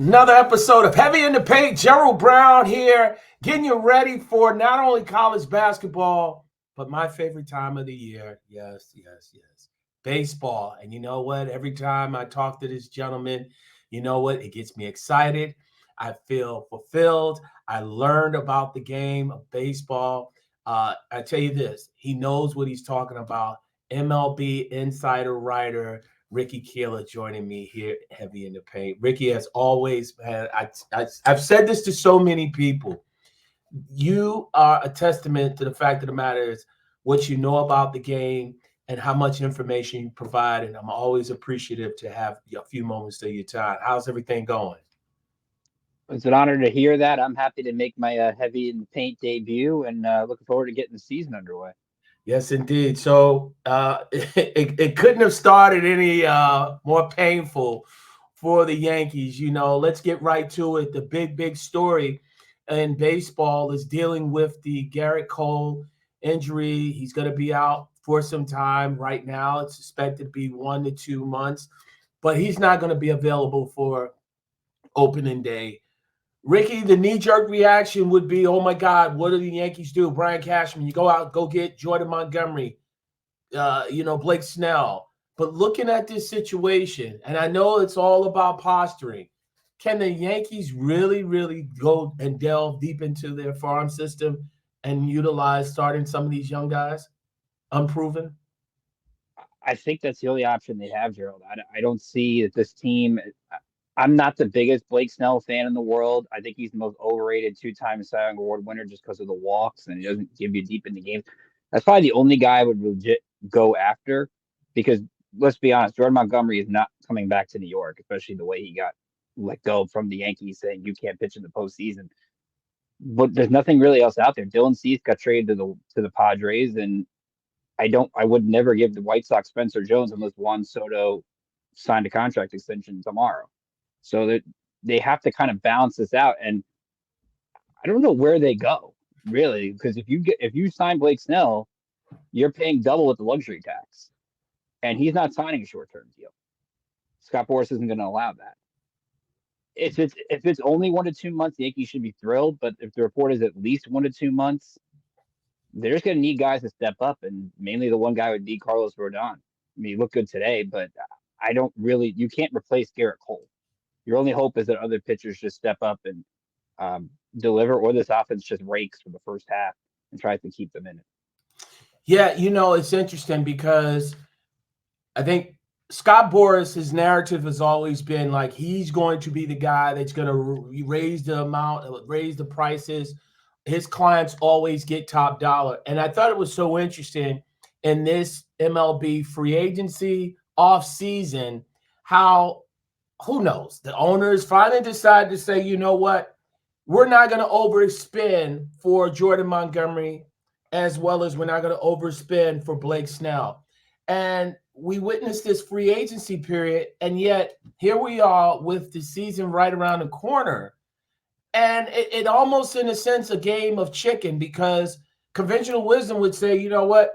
Another episode of Heavy in the Paint. Gerald Brown here, getting you ready for not only college basketball, but my favorite time of the year. Yes, yes, yes. Baseball. And you know what? Every time I talk to this gentleman, you know what? It gets me excited. I feel fulfilled. I learned about the game of baseball. I tell you this, he knows what he's talking about. MLB insider writer Ricky Keeler joining me here, heavy in the paint. Ricky, as always, man, I've said this to so many people. You are a testament to the fact of the matter is what you know about the game and how much information you provide. And I'm always appreciative to have a few moments of your time. How's everything going? It's an honor to hear that. I'm happy to make my heavy in the paint debut and looking forward to getting the season underway. Yes, indeed. So it couldn't have started any more painful for the Yankees. Let's get right to it. The big story in baseball is dealing with the Gerrit Cole injury. He's going to be out for some time. Right now, it's suspected to be 1 to 2 months, but he's not going to be available for opening day. Ricky, the knee-jerk reaction would be, oh my God, what do the Yankees do? Brian Cashman, you go out, go get Jordan Montgomery, Blake Snell. But looking at this situation, and I know it's all about posturing, can the Yankees really go and delve deep into their farm system and utilize starting some of these young guys, unproven? I think that's the only option they have, Gerald. I don't see that this team. I'm not the biggest Blake Snell fan in the world. I think he's the most overrated two-time Cy Young Award winner just because of the walks and he doesn't give you deep in the games. That's probably the only guy I would legit go after because let's be honest, Jordan Montgomery is not coming back to New York, especially the way he got let go from the Yankees saying you can't pitch in the postseason. But there's nothing really else out there. Dylan Cease got traded to the Padres, and I would never give the White Sox Spencer Jones unless Juan Soto signed a contract extension tomorrow. So that they have to kind of balance this out, and I don't know where they go really because if you sign Blake Snell, you're paying double with the luxury tax, and he's not signing a short term deal. Scott Boras isn't going to allow that. If it's only 1 to 2 months, the Yankees should be thrilled. But if the report is at least 1 to 2 months, they're just going to need guys to step up, and mainly the one guy would be Carlos Rodon. I mean, he looked good today, but I don't really. You can't replace Gerrit Cole. Your only hope is that other pitchers just step up and deliver, or this offense just rakes for the first half and tries to keep them in it. Yeah, it's interesting because I think Scott Boras, his narrative has always been like he's going to be the guy that's going to raise the amount, raise the prices. His clients always get top dollar. And I thought it was so interesting in this MLB free agency off season how, who knows, the owners finally decided to say, you know what, we're not going to overspend for Jordan Montgomery as well as we're not going to overspend for Blake Snell. And we witnessed this free agency period, and yet here we are with the season right around the corner. And it almost, in a sense, a game of chicken because conventional wisdom would say, you know what,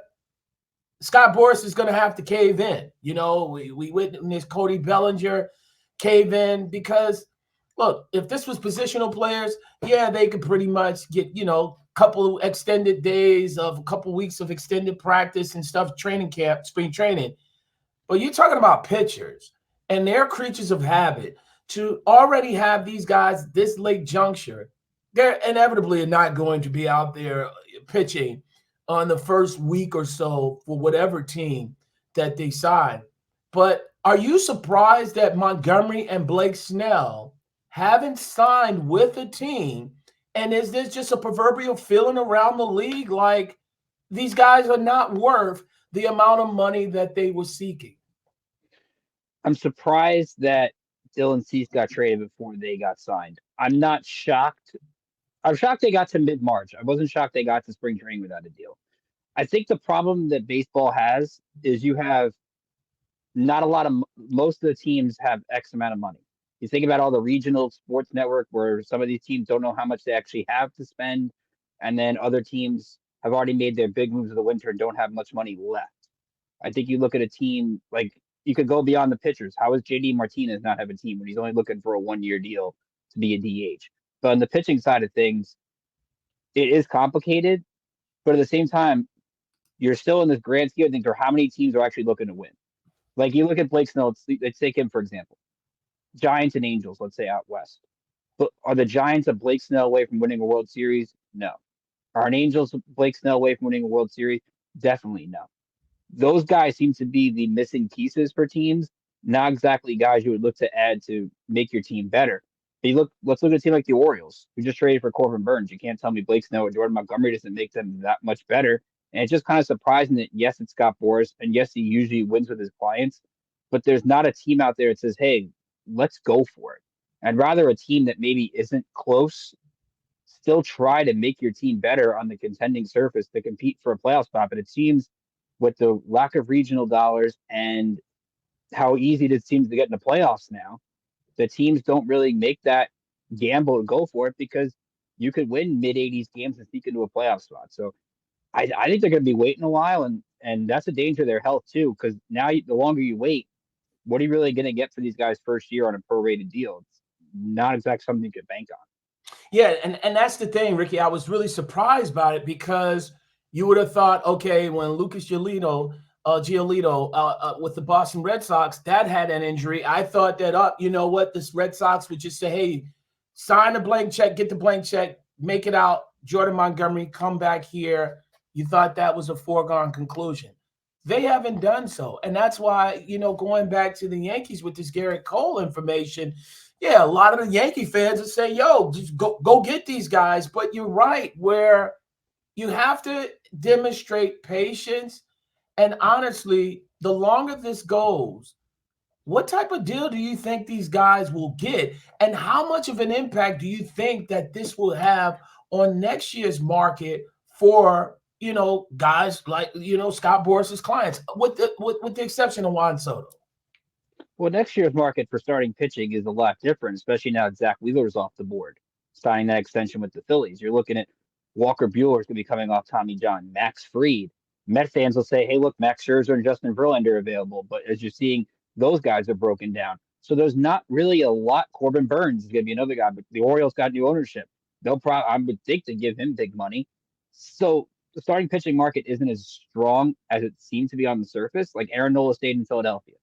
Scott Boras is going to have to cave in. We witnessed Cody Bellinger cave in because, look, if this was positional players, yeah, they could pretty much get, couple of extended days of a couple weeks of extended practice and stuff, training camp, spring training. But you're talking about pitchers, and they're creatures of habit. To already have these guys this late juncture, they're inevitably not going to be out there pitching on the first week or so for whatever team that they sign. But are you surprised that Montgomery and Blake Snell haven't signed with a team? And is this just a proverbial feeling around the league like these guys are not worth the amount of money that they were seeking? I'm surprised that Dylan Cease got traded before they got signed. I'm not shocked. I'm shocked they got to mid March. I wasn't shocked they got to spring training without a deal. I think the problem that baseball has is you have not a lot of most of the teams have X amount of money. You think about all the regional sports network where some of these teams don't know how much they actually have to spend, and then other teams have already made their big moves of the winter and don't have much money left. I think you look at a team like you could go beyond the pitchers. How does JD Martinez not have a team when he's only looking for a 1 year deal to be a DH? But on the pitching side of things, it is complicated. But at the same time, you're still in this grand scheme of things, or how many teams are actually looking to win. Like you look at Blake Snell, let's take him for example. Giants and Angels, let's say out west. But are the Giants a Blake Snell away from winning a World Series? No. Are an Angels Blake Snell away from winning a World Series? Definitely no. Those guys seem to be the missing pieces for teams, not exactly guys you would look to add to make your team better. Let's look at a team like the Orioles, who just traded for Corbin Burns. You can't tell me Blake Snell or Jordan Montgomery doesn't make them that much better. And it's just kind of surprising that yes, it's Scott Boras, and yes, he usually wins with his clients, but there's not a team out there that says, "Hey, let's go for it." I'd rather a team that maybe isn't close still try to make your team better on the contending surface to compete for a playoff spot. But it seems with the lack of regional dollars and how easy it seems to get in the playoffs now, the teams don't really make that gamble to go for it because you could win mid 80s games and sneak into a playoff spot. So I think they're going to be waiting a while, and that's a danger to their health too. Because now the longer you wait, what are you really going to get for these guys first year on a prorated deal? It's not exactly something you could bank on. Yeah, and that's the thing, Ricky. I was really surprised by it because you would have thought, okay, when Lucas Giolito with the Boston Red Sox, that had an injury. I thought that you know what, this Red Sox would just say, hey, sign the blank check, get the blank check, make it out. Jordan Montgomery, come back here. You thought that was a foregone conclusion. They haven't done so. And that's why, going back to the Yankees with this Gerrit Cole information, yeah, a lot of the Yankee fans would say, yo, just go get these guys. But you're right, where you have to demonstrate patience. And honestly, the longer this goes, what type of deal do you think these guys will get? And how much of an impact do you think that this will have on next year's market for, guys like, Scott Boras's clients, with the exception of Juan Soto? Well, next year's market for starting pitching is a lot different, especially now that Zach Wheeler's off the board, signing that extension with the Phillies. You're looking at Walker Buehler's going to be coming off Tommy John, Max Fried. Met fans will say, hey, look, Max Scherzer and Justin Verlander are available. But as you're seeing, those guys are broken down. So there's not really a lot. Corbin Burns is going to be another guy, but the Orioles got new ownership. They'll probably, I would think, to give him big money. So the starting pitching market isn't as strong as it seemed to be on the surface. Like Aaron Nola stayed in Philadelphia.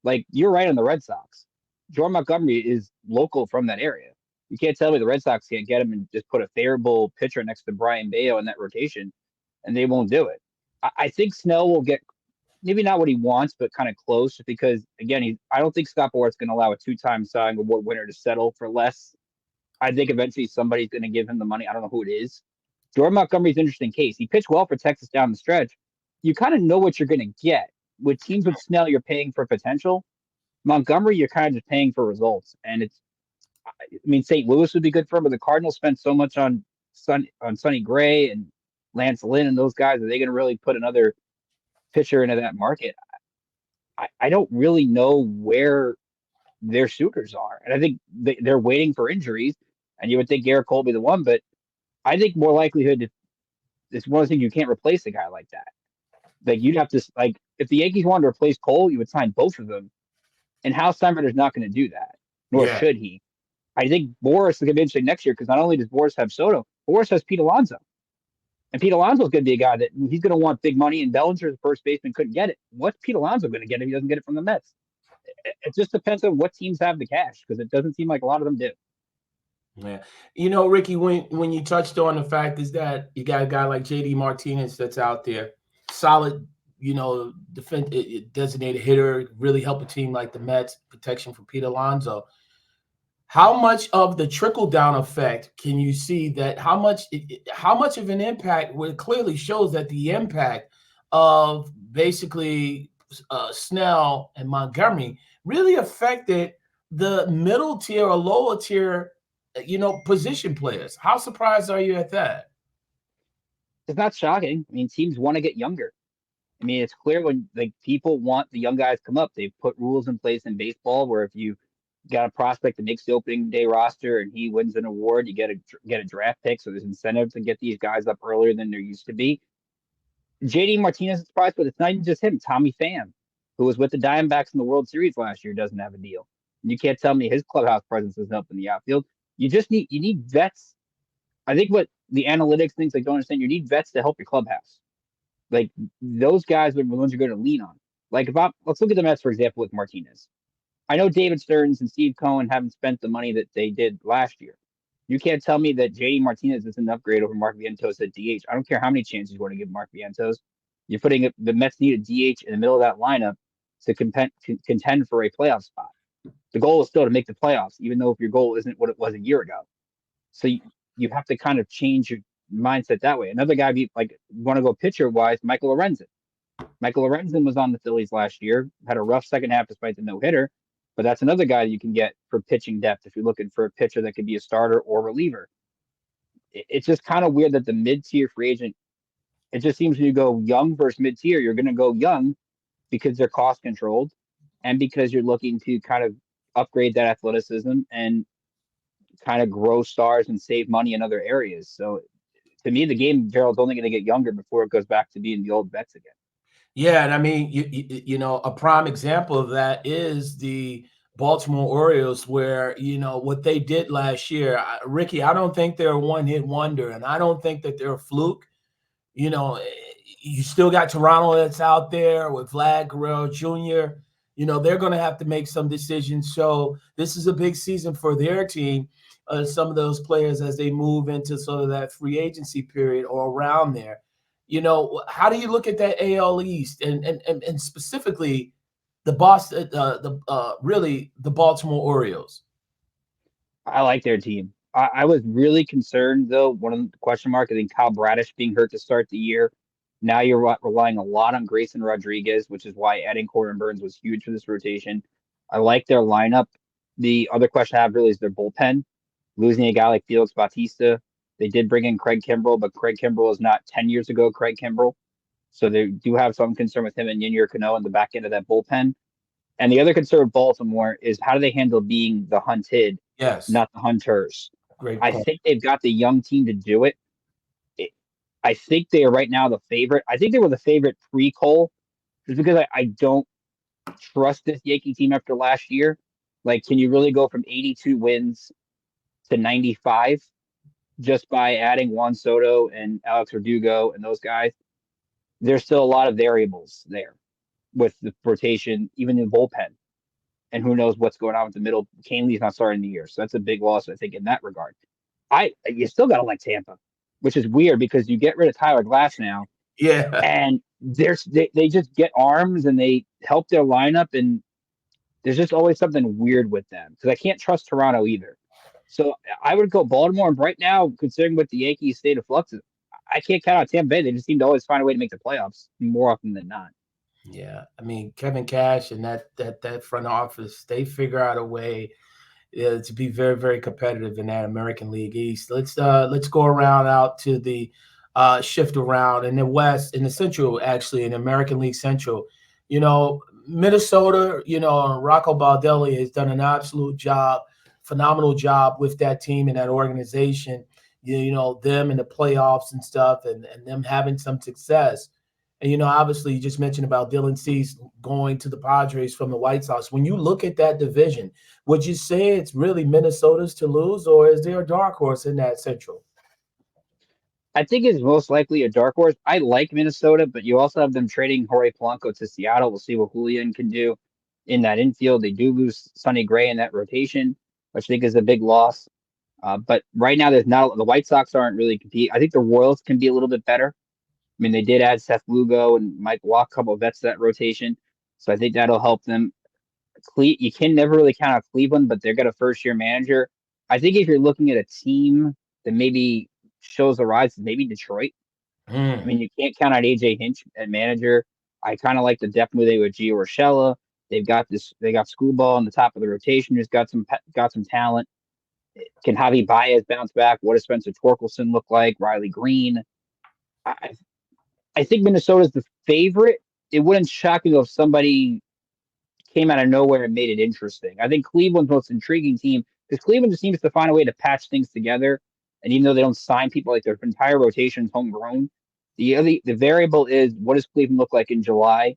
Like you're right on the Red Sox. Jordan Montgomery is local from that area. You can't tell me the Red Sox can't get him and just put a favorable pitcher next to Brian Bayo in that rotation, and they won't do it. I think Snell will get maybe not what he wants, but kind of close because, again, I don't think Scott Boras is going to allow a 2-time Cy Young Award winner to settle for less. I think eventually somebody's going to give him the money. I don't know who it is. Jordan Montgomery's an interesting case. He pitched well for Texas down the stretch. You kind of know what you're going to get. With teams with Snell, you're paying for potential. Montgomery, you're kind of just paying for results. And St. Louis would be good for him, but the Cardinals spent so much on Sonny Gray and Lance Lynn and those guys. Are they going to really put another pitcher into that market? I don't really know where their suitors are. And I think they're waiting for injuries. And you would think Gerrit Cole would be the one, but I think more likelihood it's one of the things you can't replace a guy like that. Like you'd have to if the Yankees wanted to replace Cole, you would sign both of them. And Hal Steinbrenner's not going to do that, nor should he. I think Boras is going to be interesting next year because not only does Boras have Soto, Boras has Pete Alonso. And Pete Alonso is going to be a guy that he's going to want big money, and Bellinger, the first baseman, couldn't get it. What's Pete Alonso going to get if he doesn't get it from the Mets? It just depends on what teams have the cash because it doesn't seem like a lot of them do. Yeah. Ricky, when you touched on the fact is that you got a guy like JD Martinez that's out there, solid, designated hitter, really help a team like the Mets, protection for Pete Alonso. How much of the trickle down effect can you see that how much of an impact where it clearly shows that the impact of basically Snell and Montgomery really affected the middle tier or lower tier, position players? How surprised are you at that? It's not shocking. Teams want to get younger. It's clear when people want the young guys to come up. They've put rules in place in baseball where if you got a prospect that makes the opening day roster and he wins an award, you get a draft pick. So there's incentive to get these guys up earlier than there used to be. JD Martinez is surprised, but it's not even just him. Tommy Pham, who was with the Diamondbacks in the World Series last year, doesn't have a deal. And you can't tell me his clubhouse presence isn't up in the outfield. You need vets. I think what the analytics things like don't understand, you need vets to help your clubhouse. Like those guys are the ones you're going to lean on. Like let's look at the Mets, for example, with Martinez. I know David Stearns and Steve Cohen haven't spent the money that they did last year. You can't tell me that JD Martinez is an upgrade over Mark Vientos at DH. I don't care how many chances you want to give Mark Vientos. You're putting the Mets need a DH in the middle of that lineup to contend for a playoff spot. The goal is still to make the playoffs, even though if your goal isn't what it was a year ago. So you have to kind of change your mindset that way. Another guy, want to go pitcher wise, Michael Lorenzen. Michael Lorenzen was on the Phillies last year, had a rough second half despite the no hitter, but that's another guy you can get for pitching depth if you're looking for a pitcher that could be a starter or reliever. It's just kind of weird that the mid tier free agent, it just seems when you go young versus mid tier, you're going to go young because they're cost controlled and because you're looking to kind of upgrade that athleticism and kind of grow stars and save money in other areas. So to me, the game, Gerald's only going to get younger before it goes back to being the old vets again. Yeah, and I mean, you know, a prime example of that is the Baltimore Orioles, where what they did last year. Ricky, I don't think they're a one-hit wonder, and I don't think that they're a fluke. You know, you still got Toronto that's out there with Vlad Guerrero Jr. They're going to have to make some decisions. So this is a big season for their team. Some of those players as they move into sort of that free agency period or around there. How do you look at that AL East and specifically the Boston, really the Baltimore Orioles? I like their team. I was really concerned though. One of the question mark, I think Kyle Bradish being hurt to start the year. Now you're relying a lot on Grayson Rodriguez, which is why adding Corbin Burns was huge for this rotation. I like their lineup. The other question I have really is their bullpen. Losing a guy like Felix Bautista, they did bring in Craig Kimbrell, but Craig Kimbrell is not 10 years ago Craig Kimbrell. So they do have some concern with him and Yinyer Cano in the back end of that bullpen. And the other concern with Baltimore is how do they handle being the hunted, Yes, not the hunters? great I point. think they've got the young team to do it. I think they are right now the favorite. I think they were the favorite pre-Cole, just because I don't trust this Yankee team after last year. Like, can you really go from 82 wins to 95 just by adding Juan Soto and Alex Verdugo and those guys? There's still a lot of variables there with the rotation, even in the bullpen. And who knows what's going on with the middle. Canley's not starting the year. So that's a big loss, I think, in that regard. You still gotta like Tampa, which is weird because you get rid of Tyler Glass now, Yeah. and they just get arms and they help their lineup, and there's just always something weird with them because I can't trust Toronto either. So I would go Baltimore, and right now, considering what the Yankees state of flux is, I can't count out Tampa Bay. They just seem to always find a way to make the playoffs more often than not. Yeah, I mean Kevin Cash and that front office, they figure out a way to be very, very competitive in that American League East. Let's go around out to the shift around in the West, in the Central, actually in American League Central. Minnesota, Rocco Baldelli has done an absolute job, phenomenal job with that team and that organization. Them in the playoffs and stuff, and them having some success. And obviously, you just mentioned about Dylan Cease going to the Padres from the White Sox. When you look at that division, would you say it's really Minnesota's to lose, or is there a dark horse in that Central? I think it's most likely a dark horse. I like Minnesota, but you also have them trading Jorge Polanco to Seattle. We'll see what Julian can do in that infield. They do lose Sonny Gray in that rotation, which I think is a big loss. But right now, there's not the White Sox aren't really competing. I think the Royals can be a little bit better. I mean, they did add Seth Lugo and Mike Walk, a couple of vets to that rotation, so I think that'll help them. You can never really count out Cleveland, but they've got a first-year manager. I think if you're looking at a team that maybe shows the rise, maybe Detroit. I mean, you can't count out AJ Hinch at manager. I kind of like the depth with Gio Urshela. They got Screwball on the top of the rotation, who's got some talent. Can Javi Baez bounce back? What does Spencer Torkelson look like? Riley Green. I think Minnesota's the favorite. It wouldn't shock me though if somebody came out of nowhere and made it interesting. I think Cleveland's most intriguing team because Cleveland just seems to find a way to patch things together. And even though they don't sign people, like their entire rotation is homegrown, the variable is what does Cleveland look like in July,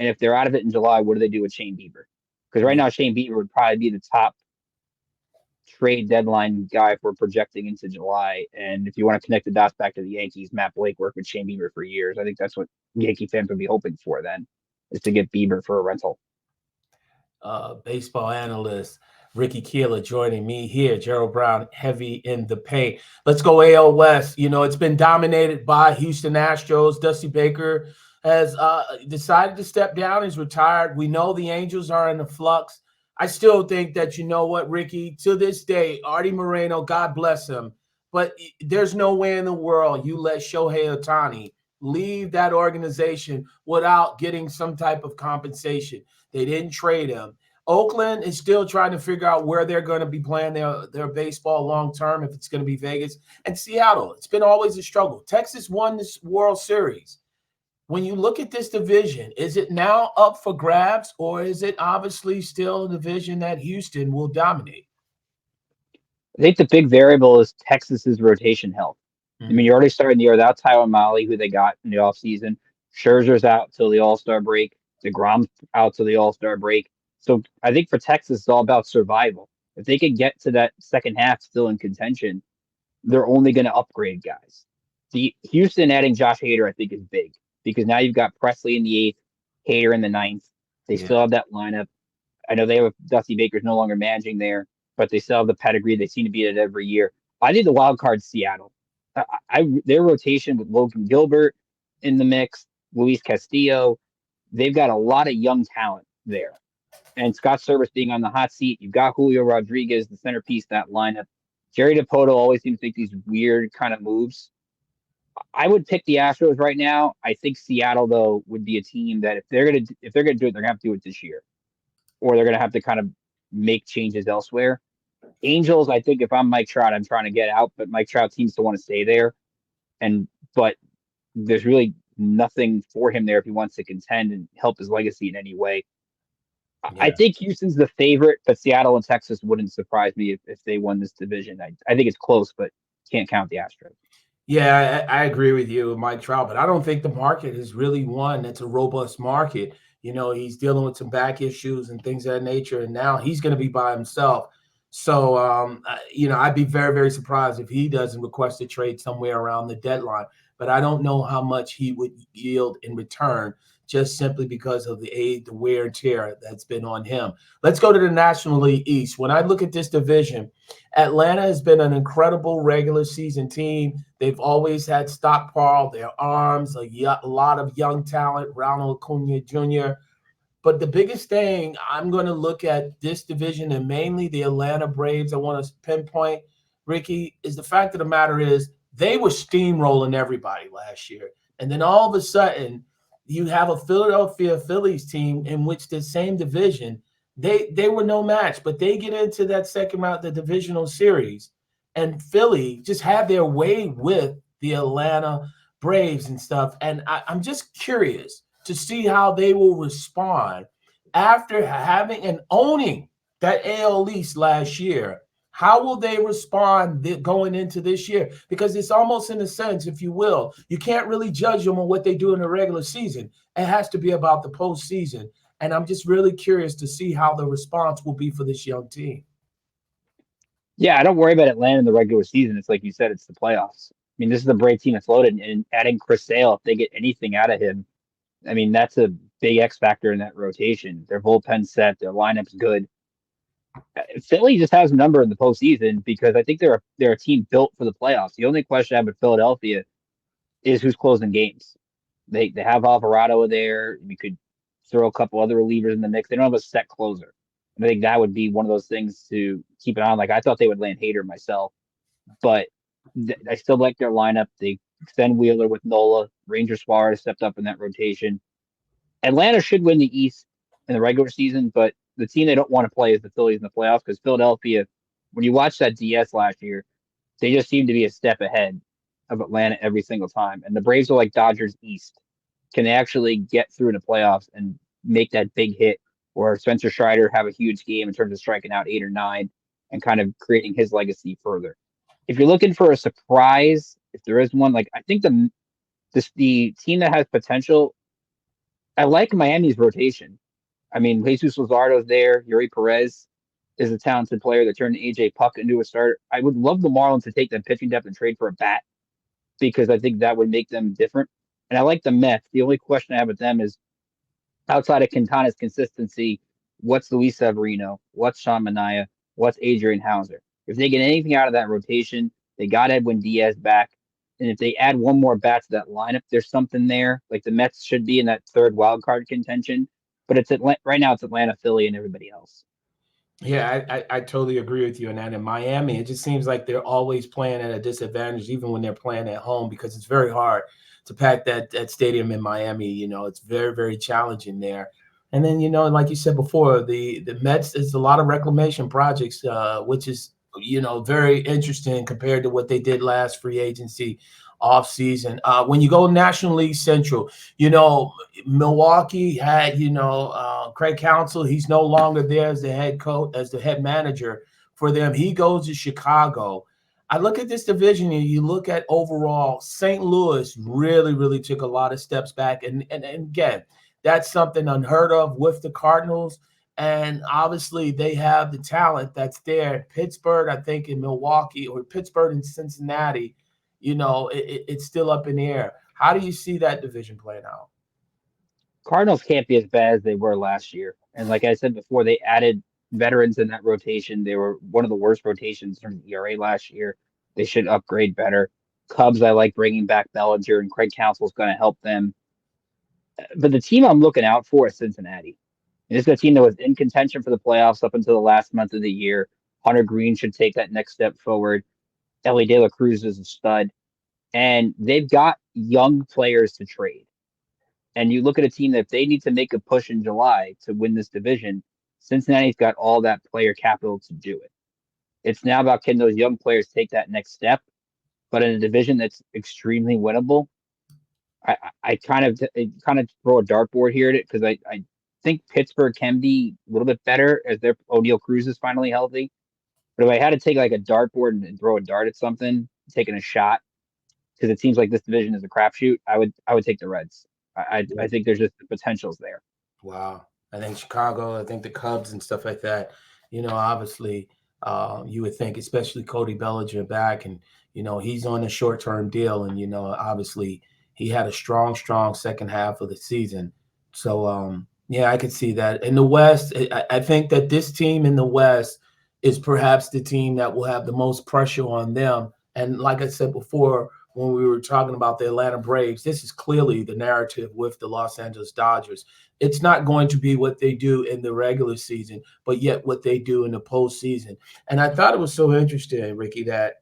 And if they're out of it in July, what do they do with Shane Bieber? Because right Yeah. now, Shane Bieber would probably be the top trade deadline guy if we're projecting into July. And if you want to connect the dots back to the Yankees, Matt Blake worked with Shane Bieber for years. I think that's what Yankee fans would be hoping for then, is to get Bieber for a rental. Baseball analyst Ricky Keeler joining me here. Gerald Brown, heavy in the paint. Let's go AL West. You know, it's been dominated by Houston Astros. Dusty Baker has decided to step down. He's retired. We know the Angels are in the flux. I still think that, you know what, Ricky, to this day, Artie Moreno, God bless him, but there's no way in the world you let Shohei Ohtani leave that organization without getting some type of compensation. They didn't trade him. Oakland is still trying to figure out where they're going to be playing their baseball long term, if it's going to be Vegas. And Seattle, it's been always a struggle. Texas won this World Series. When you look at this division, is it now up for grabs, or is it obviously still a division that Houston will dominate? I think the big variable is Texas's rotation health. I mean, you're already starting the year without Tyler Mahle, who they got in the offseason. Scherzer's out till the All-Star break. DeGrom's out till the All-Star break. So I think for Texas, it's all about survival. If they can get to that second half still in contention, they're only going to upgrade guys. The Houston adding Josh Hader, I think, is big because now you've got Presley in the eighth, Hader in the ninth. They Yeah. still have that lineup. I know they have Dusty Baker's no longer managing there, but they still have the pedigree. They seem to beat it every year. I think the wild card Seattle. Their rotation with Logan Gilbert in the mix, Luis Castillo, they've got a lot of young talent there. And Scott Service being on the hot seat, you've got Julio Rodriguez, the centerpiece of that lineup. Jerry DiPoto always seems to make these weird kind of moves. I would pick the Astros right now. I think Seattle though would be a team that if they're gonna do it, they're gonna have to do it this year, or they're gonna have to kind of make changes elsewhere. Angels, I think if I'm Mike Trout, I'm trying to get out, but Mike Trout seems to want to stay there. But there's really nothing for him there if he wants to contend and help his legacy in any way. I Yeah. think Houston's the favorite, but Seattle and Texas wouldn't surprise me if they won this division. I think it's close, but can't count the Astros. Yeah, I agree with you, Mike Trout, but I don't think the market is really one that's a robust market. You know, he's dealing with some back issues and things of that nature, and now he's going to be by himself. So, you know, I'd be very, very surprised if he doesn't request a trade somewhere around the deadline. But I don't know how much he would yield in return, just simply because of the wear and tear that's been on him. Let's go to the National League East. When I look at this division, Atlanta has been an incredible regular season team. They've always had stockpile, their arms, a lot of young talent, Ronald Acuna Jr. But the biggest thing I'm going to look at this division, and mainly the Atlanta Braves, I want to pinpoint, Ricky, is the fact of the matter is they were steamrolling everybody last year. And then all of a sudden, you have a Philadelphia Phillies team in which the same division, they were no match, but they get into that second round, the divisional series, and Philly just have their way with the Atlanta Braves and stuff. And I'm just curious to see how they will respond after having and owning that AL East last year. How will they respond going into this year? Because it's almost in a sense, if you will, you can't really judge them on what they do in the regular season. It has to be about the postseason. And I'm just really curious to see how the response will be for this young team. Yeah, I don't worry about Atlanta in the regular season. It's like you said, it's the playoffs. I mean, this is the Brave team that's loaded, and adding Chris Sale, if they get anything out of him, I mean, that's a big X factor in that rotation. Their bullpen's set, their lineup's good. Philly just has a number in the postseason because I think they're a team built for the playoffs. The only question I have with Philadelphia is who's closing games. They have Alvarado there. You could throw a couple other relievers in the mix. They don't have a set closer. And I think that would be one of those things to keep an eye on. Like I thought they would land Hader myself, but I still like their lineup. They extend Wheeler with Nola. Ranger Suarez stepped up in that rotation. Atlanta should win the East in the regular season, but the team they don't want to play is the Phillies in the playoffs because Philadelphia, when you watch that DS last year, they just seem to be a step ahead of Atlanta every single time. And the Braves are like Dodgers East. Can they actually get through the playoffs and make that big hit or Spencer Strider have a huge game in terms of striking out 8 or 9 and kind of creating his legacy further? If you're looking for a surprise, if there is one, like I think the team that has potential I like Miami's rotation. I mean, Jesus Luzardo's there. Yuri Perez is a talented player that turned AJ Puck into a starter. I would love the Marlins to take that pitching depth and trade for a bat because I think that would make them different. And I like the Mets. The only question I have with them is outside of Quintana's consistency, what's Luis Severino? What's Sean Manaea? What's Adrian Hauser? If they get anything out of that rotation, they got Edwin Diaz back. And if they add one more bat to that lineup, there's something there. Like the Mets should be in that third wild card contention. But it's right now it's Atlanta, Philly, and everybody else. Yeah, I totally agree with you on that. In Miami, it just seems like they're always playing at a disadvantage, even when they're playing at home, because it's very hard to pack that stadium in Miami. It's very, very challenging there. And then, like you said before, the Mets is a lot of reclamation projects, which is very interesting compared to what they did last free agency off season. When you go National League Central, Milwaukee had, Craig Counsell. He's no longer there as the head coach, as the head manager for them. He goes to Chicago. I look at this division and you look at overall, St. Louis really, really took a lot of steps back. And again, that's something unheard of with the Cardinals. And obviously, they have the talent that's there. Pittsburgh, I think, in Milwaukee, or Pittsburgh and Cincinnati, it's still up in the air. How do you see that division playing out? Cardinals can't be as bad as they were last year. And like I said before, they added veterans in that rotation. They were one of the worst rotations from ERA last year. They should upgrade better. Cubs, I like bringing back Bellinger, and Craig Counsell's going to help them. But the team I'm looking out for is Cincinnati. And this is a team that was in contention for the playoffs up until the last month of the year. Hunter Green should take that next step forward. Ellie De La Cruz is a stud. And they've got young players to trade. And you look at a team that if they need to make a push in July to win this division, Cincinnati's got all that player capital to do it. It's now about can those young players take that next step. But in a division that's extremely winnable, I kind of throw a dartboard here at it because I think Pittsburgh can be a little bit better as their O'Neal Cruz is finally healthy. But if I had to take like a dartboard and throw a dart at something, taking a shot, because it seems like this division is a crapshoot, I would take the Reds. I think there's just the potentials there. Wow. I think Chicago, I think the Cubs and stuff like that, obviously, you would think, especially Cody Bellinger back, and, he's on a short-term deal. And, obviously he had a strong, strong second half of the season. So, yeah, I could see that. In the West, I think that this team in the West is perhaps the team that will have the most pressure on them. And like I said before, when we were talking about the Atlanta Braves, this is clearly the narrative with the Los Angeles Dodgers. It's not going to be what they do in the regular season, but yet what they do in the postseason. And I thought it was so interesting, Ricky, that,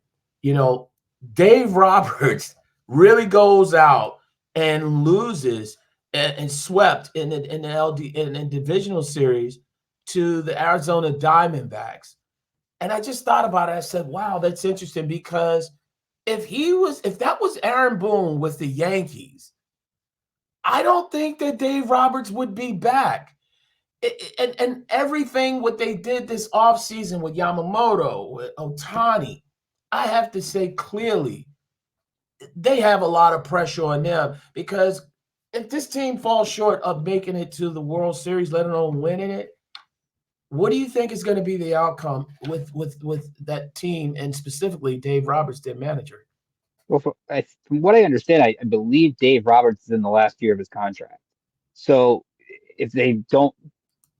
Dave Roberts really goes out and loses and swept in the LD in divisional series to the Arizona Diamondbacks. And I just thought about it. I said, wow, that's interesting, because if that was Aaron Boone with the Yankees, I don't think that Dave Roberts would be back. And everything what they did this offseason with Yamamoto, with Ohtani, I have to say clearly, they have a lot of pressure on them, because if this team falls short of making it to the World Series, let alone winning it, what do you think is going to be the outcome with that team, and specifically Dave Roberts, their manager? Well, from what I understand, I believe Dave Roberts is in the last year of his contract. So if they don't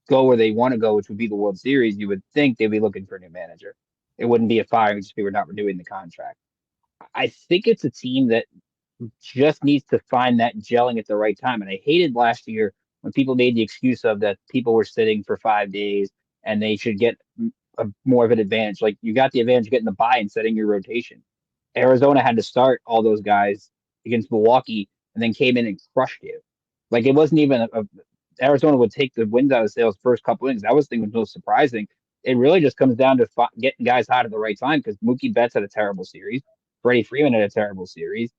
go where they want to go, which would be the World Series, you would think they'd be looking for a new manager. It wouldn't be a firing just people not renewing the contract. I think it's a team that just needs to find that gelling at the right time. And I hated last year when people made the excuse of that people were sitting for 5 days and they should get more of an advantage. Like you got the advantage of getting the bye and setting your rotation. Arizona had to start all those guys against Milwaukee and then came in and crushed you. Like it wasn't even Arizona would take the wins out of sales first couple innings. That was the thing was most surprising. It really just comes down to getting guys hot at the right time because Mookie Betts had a terrible series. Freddie Freeman had a terrible series.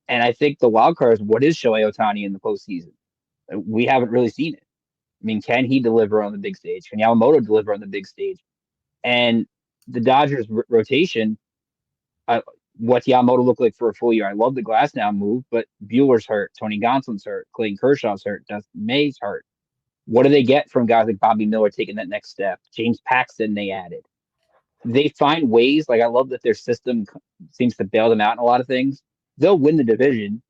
And I think the wild card is what is Shohei Ohtani in the postseason? We haven't really seen it. I mean, can he deliver on the big stage? Can Yamamoto deliver on the big stage? And the Dodgers rotation, What's Yamamoto look like for a full year? I love the Glass now move, but Bueller's hurt, Tony Gonsolin's hurt, Clayton Kershaw's hurt, Dustin May's hurt. What do they get from guys like Bobby Miller taking that next step? James Paxton they added. They find ways. Like I love that their system seems to bail them out in a lot of things. They'll win the division,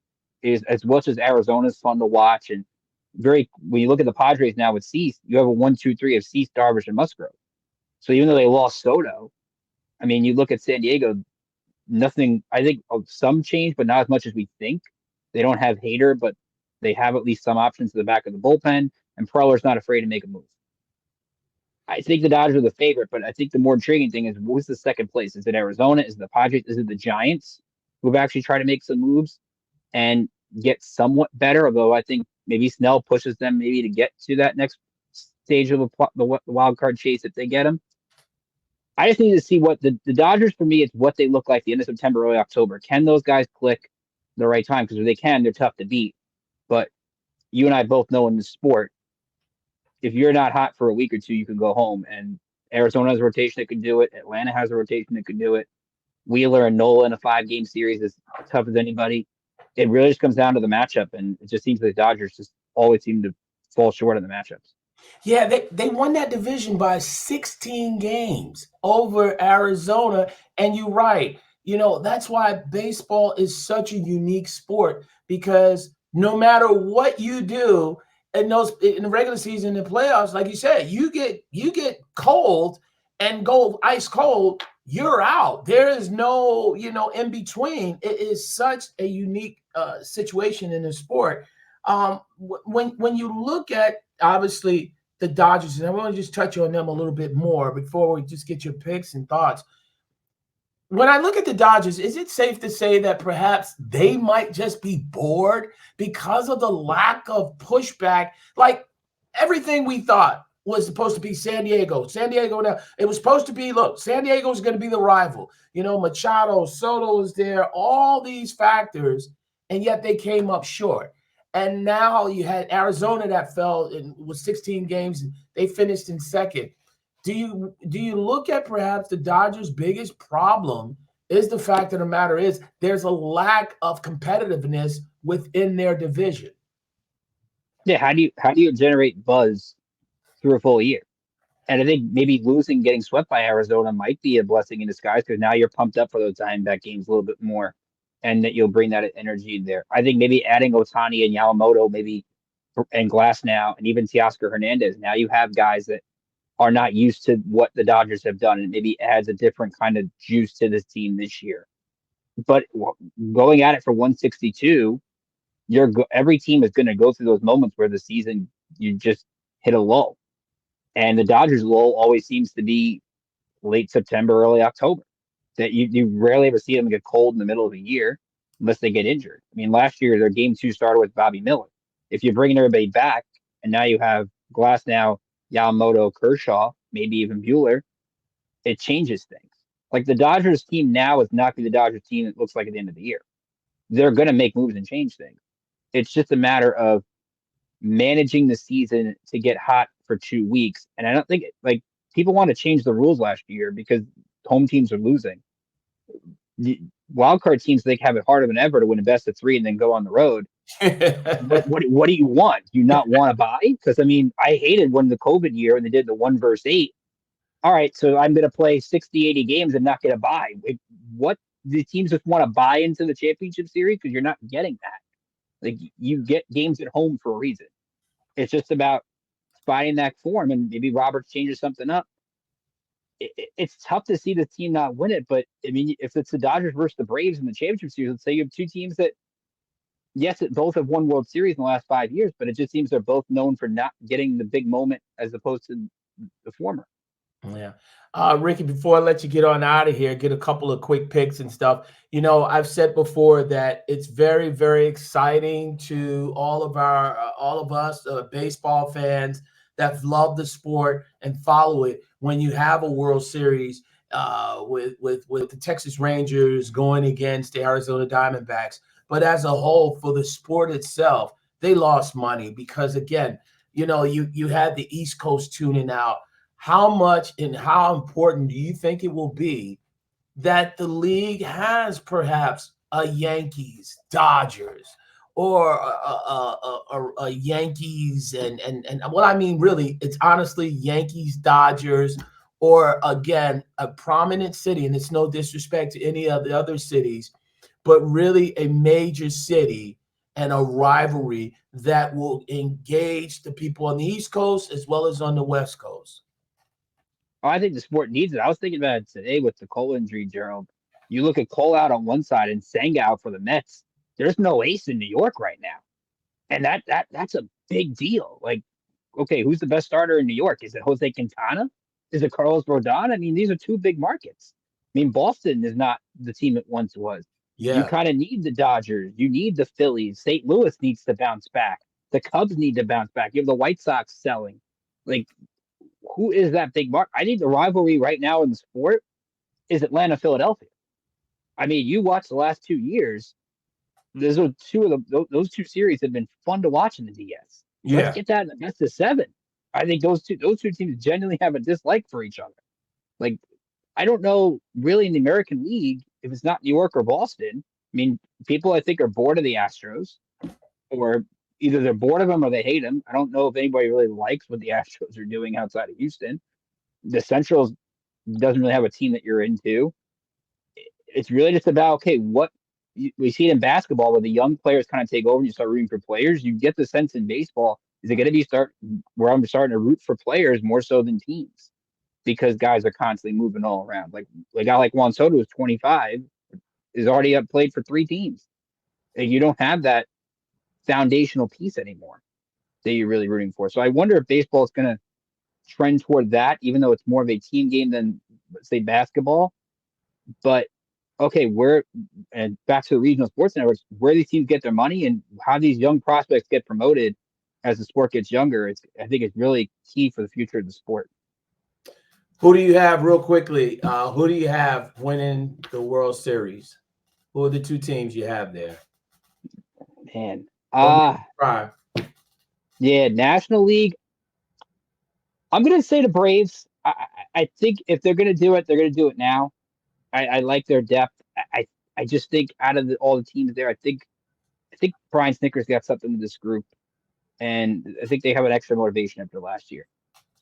is as much as Arizona's fun to watch and very. When you look at the Padres now with Cease, you have a 1-2-3 of Cease, Darvish, and Musgrove. So even though they lost Soto, I mean, you look at San Diego, nothing. I think some change, but not as much as we think. They don't have Hader, but they have at least some options to the back of the bullpen, and Preller's not afraid to make a move. I think the Dodgers are the favorite, but I think the more intriguing thing is who's the second place? Is it Arizona? Is it the Padres? Is it the Giants who have actually tried to make some moves and get somewhat better? Although I think maybe Snell pushes them maybe to get to that next stage of the wild card chase if they get them. I just need to see what the Dodgers, for me, it's what they look like the end of September, early October. Can those guys click the right time? Because if they can, they're tough to beat. But you and I both know in the sport, if you're not hot for a week or two, you can go home. And Arizona has a rotation that can do it. Atlanta has a rotation that can do it. Wheeler and Nola in a 5-game series is tough as anybody. It really just comes down to the matchup, and it just seems like the Dodgers just always seem to fall short in the matchups. Yeah, they won that division by 16 games over Arizona. And you're right. That's why baseball is such a unique sport, because no matter what you do in the regular season and playoffs, like you said, you get cold and go ice cold, you're out. There is no, in between. It is such a unique situation in the sport. When you look at, obviously, the Dodgers, and I want to just touch on them a little bit more before we just get your picks and thoughts. When I look at the Dodgers, is it safe to say that perhaps they might just be bored because of the lack of pushback? Like everything we thought was supposed to be San Diego. San Diego now, it was supposed to be, look, San Diego is going to be the rival. Machado, Soto is there, all these factors, and yet they came up short. And now you had Arizona that fell in with 16 games, and they finished in second. Do you look at perhaps the Dodgers' biggest problem is the fact of the matter is there's a lack of competitiveness within their division? Yeah, how do you generate buzz through a full year? And I think maybe getting swept by Arizona might be a blessing in disguise because now you're pumped up for those Diamondback games a little bit more, and that you'll bring that energy in there. I think maybe adding Ohtani and Yamamoto, maybe and Glass now, and even Teoscar Hernandez. Now you have guys that are not used to what the Dodgers have done, and maybe adds a different kind of juice to this team this year. But going at it for 162, every team is going to go through those moments where the season you just hit a lull, and the Dodgers lull always seems to be late September, early October. That you rarely ever see them get cold in the middle of the year unless they get injured. I mean, last year their game 2 started with Bobby Miller. If you're bringing everybody back, and now you have Glass now, Yamamoto, Kershaw, maybe even Bueller, it changes things. Like the Dodgers team now is not the Dodgers team that looks like at the end of the year. They're going to make moves and change things. It's just a matter of managing the season to get hot for 2 weeks. And I don't think like people want to change the rules last year because home teams are losing. The wild card teams, they have it harder than ever to win a best of 3 and then go on the road. What do you want? Do you not want to buy? Because I mean, I hated when the COVID year when they did the 1 versus 8. All right, so I'm going to play 60, 80 games and not get a buy. What the teams just want to buy into the championship series because you're not getting that. Like you get games at home for a reason. It's just about finding that form, and maybe Roberts changes something up. It's tough to see the team not win it, but I mean, if it's the Dodgers versus the Braves in the championship series, let's say you have 2 teams that, yes, both have won World Series in the last 5 years, but it just seems they're both known for not getting the big moment as opposed to the former. Yeah. Ricky, before I let you get on out of here, get a couple of quick picks and stuff. I've said before that it's very, very exciting to all of us baseball fans that love the sport and follow it when you have a World Series with the Texas Rangers going against the Arizona Diamondbacks. But as a whole, for the sport itself, they lost money because, again, you had the East Coast tuning out. How much and how important do you think it will be that the league has perhaps a Yankees, Dodgers, or a Yankees and what I mean really, it's honestly Yankees, Dodgers, or again a prominent city, and it's no disrespect to any of the other cities, but really a major city and a rivalry that will engage the people on the East Coast as well as on the West Coast. Oh, I think the sport needs it. I was thinking about it today with the Cole injury, Gerald. You look at Cole out on one side and Senga out for the Mets. There's no ace in New York right now, and that's a big deal. Like, okay, who's the best starter in New York? Is it Jose Quintana? Is it Carlos Rodon? I mean, these are two big markets. I mean, Boston is not the team it once was. You Yeah, kind of need the Dodgers. You need the Phillies. St. Louis needs to bounce back. The Cubs need to bounce back. You have the White Sox selling. Like, who is that big mark? I think the rivalry right now in the sport is Atlanta Philadelphia. I mean, you watch the last 2 years. Those are two of those two series have been fun to watch in the DS. Let's yeah. get that in the best of seven. I think those two teams genuinely have a dislike for each other. Like, I don't know really in the American League if it's not New York or Boston. I mean, people I think are bored of the Astros, or either they're bored of them or they hate them. I don't know if anybody really likes what the Astros are doing outside of Houston. The Central doesn't really have a team that you're into. It's really just about, okay, we see it in basketball where the young players kind of take over and you start rooting for players. You get the sense in baseball, is it going to be where I'm starting to root for players more so than teams, because guys are constantly moving all around. Like a guy like Juan Soto, who's 25, is already up played for 3 teams. And you don't have that foundational piece anymore that you're really rooting for. So I wonder if baseball is going to trend toward that, even though it's more of a team game than, let's say, basketball. But okay, and back to the regional sports networks, where these teams get their money and how these young prospects get promoted as the sport gets younger, I think it's really key for the future of the sport. Who do you have real quickly? Who do you have winning the World Series? Who are the two teams you have there? Man, Don't be surprised. yeah, National League. I'm gonna say the Braves. I think if they're gonna do it, they're gonna do it now. I like their depth. I just think out of all the teams there, I think Brian Snitker's got something with this group, and I think they have an extra motivation after last year.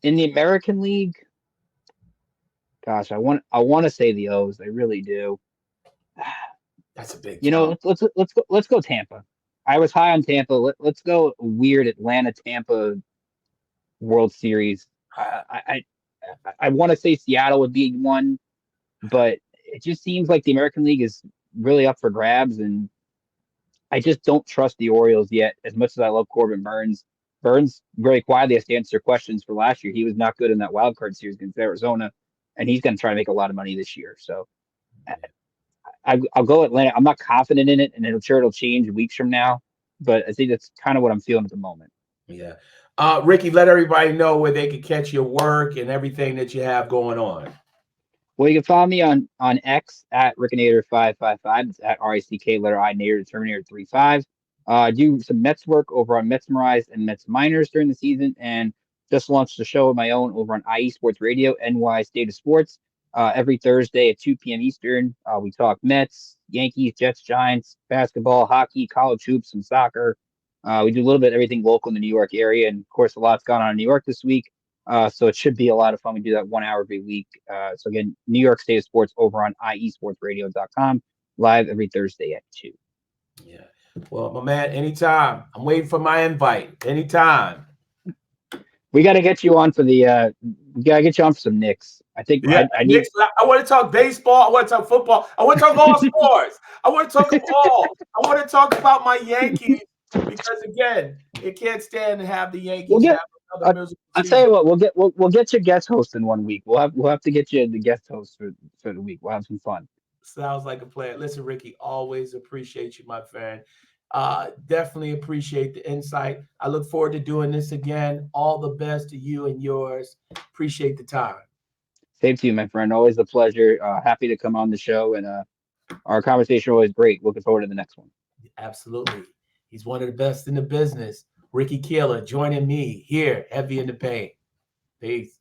In the American League, gosh, I want to say the O's. I really do. That's a big You know, jump. let's go Tampa. I was high on Tampa. Let's go weird Atlanta Tampa World Series. I want to say Seattle would be one, but it just seems like the American League is really up for grabs, and I just don't trust the Orioles yet. As much as I love Corbin Burns, Burns very quietly has to answer questions for last year. He was not good in that wild card series against Arizona, and he's going to try to make a lot of money this year. So I'll go Atlanta. I'm not confident in it, and I'm sure it'll change weeks from now. But I think that's kind of what I'm feeling at the moment. Yeah. Ricky, let everybody know where they can catch your work and everything that you have going on. Well, you can follow me on X at Rickinator555. It's at RICK letter I Nader Terminator 35. I do some Mets work over on Metsmerized and Mets Minors during the season, and just launched a show of my own over on IE Sports Radio, NY State of Sports. Every Thursday at 2 p.m. Eastern, we talk Mets, Yankees, Jets, Giants, basketball, hockey, college hoops, some soccer. We do a little bit of everything local in the New York area, and of course, a lot's gone on in New York this week. So it should be a lot of fun. We do that 1 hour every week. So again, New York State of Sports over on iesportsradio.com, live every Thursday at 2. Yeah. Well, my man, anytime. I'm waiting for my invite. Anytime. We got to get you on for we got to get you on for some Knicks. I think Yeah, I need. I want to talk baseball. I want to talk football. I want to talk all sports. I want to talk them all. I want to talk about my Yankees because again, it can't stand to have the We'll Yankees get. have another miserable I'll tell season. you what. We'll get you guest host in 1 week. We'll have to get you the guest host for the week. We'll have some fun. Sounds like a plan. Listen, Ricky, always appreciate you, my friend. Definitely appreciate the insight. I look forward to doing this again. All the best to you and yours. Appreciate the time. Same to you, my friend. Always a pleasure. Happy to come on the show, and our conversation always great. Looking forward to the next one. Absolutely. He's one of the best in the business. Ricky Keeler joining me here, heavy in the paint. Peace.